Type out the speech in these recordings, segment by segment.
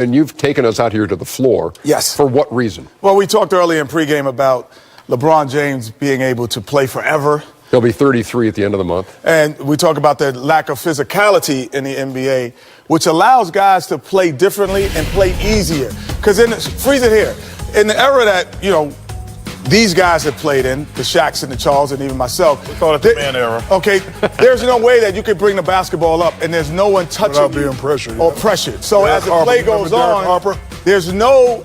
And you've taken us out here to the floor. Yes. For what reason? Well, we talked earlier in pregame about LeBron James being able to play forever. He'll be 33 at the end of the month. And we talk about the lack of physicality in the NBA, which allows guys to play differently and play easier. Because freeze it here, in the era that, these guys have played in, the Shaqs and the Charles and even myself. We call it the man era. Okay, there's no way that you could bring the basketball up and there's no one touching without being pressured. or pressured. So as the play goes on, there's no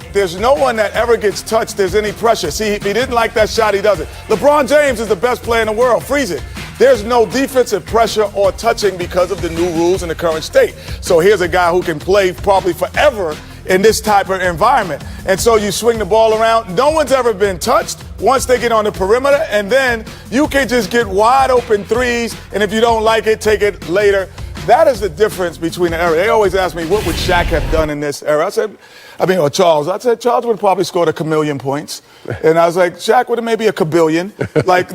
one that ever gets touched. There's any pressure. See, if he didn't like that shot, he does it. LeBron James is the best player in the world. Freeze it. There's no defensive pressure or touching because of the new rules in the current state. So here's a guy who can play probably forever in this type of environment. And so you swing the ball around. No one's ever been touched once they get on the perimeter, and then you can just get wide open threes, and if you don't like it, take it later. That is the difference between the era. They always ask me, what would Shaq have done in this era? Or Charles. I said, Charles would have probably scored a chameleon points. And I was like, Shaq would have maybe a kabillion.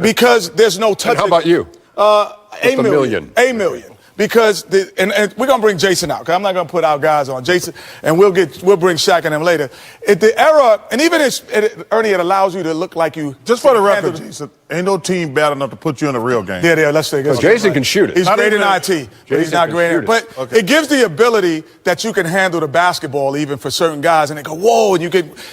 Because there's no touching. And how about you? A million. A million. Because and we're gonna bring Jason out, because I'm not gonna put our guys on Jason, and we'll bring Shaq and him later. At the era, and even Ernie, it allows you to look like you. Just for the record, Jason, ain't no team bad enough to put you in a real game. Yeah, let's say. So Jason can shoot it. He's great in IT, but he's not great in it. But it gives the ability that you can handle the basketball even for certain guys, and they go, whoa, and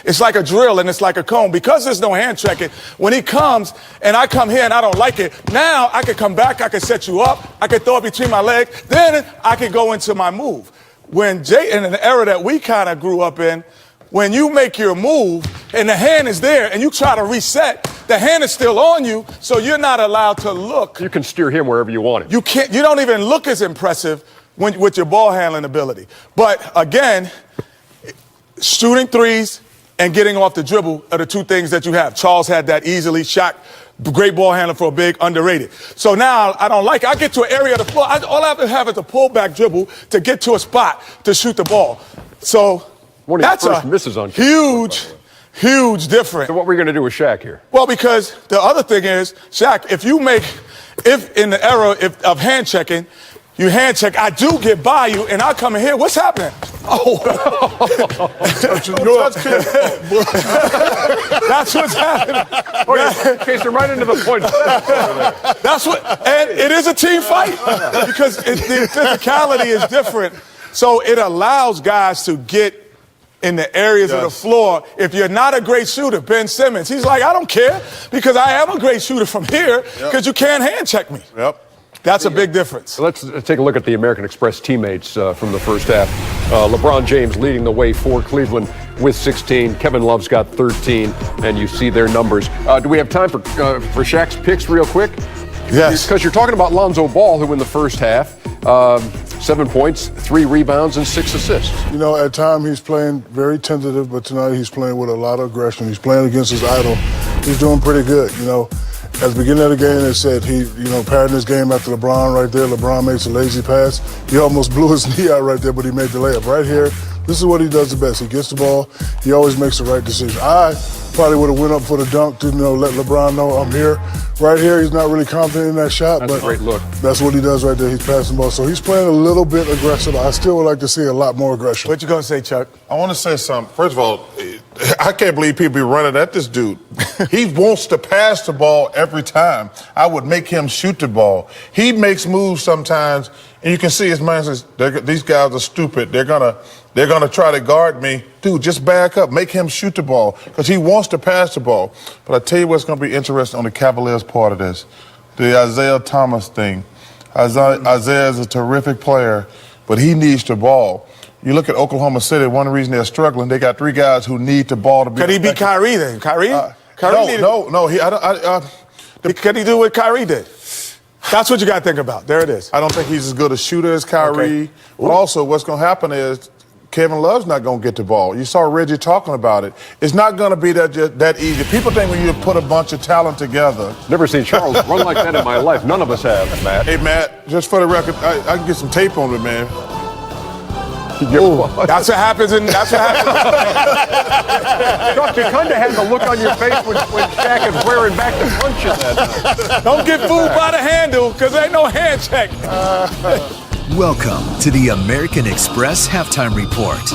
it's like a drill and it's like a cone. Because there's no hand checking, when he comes and I come here and I don't like it, now I can come back, I can set you up, I can throw it between my legs, then I can go into my move. In an era that we kind of grew up in, when you make your move and the hand is there and you try to reset, the hand is still on you, so you're not allowed to look. You can steer him wherever you want him. You don't even look as impressive with your ball handling ability. But again, shooting threes and getting off the dribble are the two things that you have. Charles had that easily. Shaq, great ball handler for a big, underrated. So now I don't like it. I get to an area of the floor. All I have to have is a pullback dribble to get to a spot to shoot the ball. So that's a huge difference. So what we're going to do with Shaq here? Well, because the other thing is, Shaq, if in the era of hand checking, you hand check, I do get by you, and I come in here, what's happening? Oh. That's what's happening. Chase him right into the point. And it is a team fight because the physicality is different. So it allows guys to get in the areas of the floor. If you're not a great shooter, Ben Simmons, he's like, I don't care because I am a great shooter from here because you can't hand check me. Yep. That's a big difference. So let's take a look at the American Express teammates from the first half. LeBron James leading the way for Cleveland with 16. Kevin Love's got 13, and you see their numbers. Do we have time for Shaq's picks real quick? Yes. Because you're talking about Lonzo Ball, who in the first half, 7 points, 3 rebounds, and 6 assists. At times he's playing very tentative, but tonight he's playing with a lot of aggression. He's playing against his idol. He's doing pretty good, At the beginning of the game, they said he, padding his game after LeBron right there. LeBron makes a lazy pass. He almost blew his knee out right there, but he made the layup. Right here, this is what he does the best. He gets the ball. He always makes the right decision. I probably would have went up for the dunk to, let LeBron know I'm here. Right here, he's not really confident in that shot. That's a great look. That's what he does right there. He's passing the ball. So he's playing a little bit aggressive. I still would like to see a lot more aggression. What you going to say, Chuck? I want to say something. First of all, I can't believe people be running at this dude. He wants to pass the ball every time. I would make him shoot the ball. He makes moves sometimes, and you can see his mind says, these guys are stupid. They're gonna try to guard me. Dude, just back up. Make him shoot the ball because he wants to pass the ball. But I tell you what's going to be interesting on the Cavaliers part of this, the Isaiah Thomas thing. Isaiah is a terrific player, but he needs the ball. You look at Oklahoma City, one reason they're struggling, they got 3 guys who need the ball to be. Could he beat Kyrie then? Kyrie? No. Could he do what Kyrie did? That's what you got to think about. There it is. I don't think he's as good a shooter as Kyrie. Okay. But also what's going to happen is Kevin Love's not going to get the ball. You saw Reggie talking about it. It's not going to be that easy. People think when you put a bunch of talent together. Never seen Charles run like that in my life. None of us have, Matt. Hey, Matt, just for the record, I can get some tape on it, man. That's what happens. Chuck, you kind of had the look on your face when Shaq is wearing back the punches. Don't get fooled by the handle, because there ain't no hand check. Welcome to the American Express Halftime Report.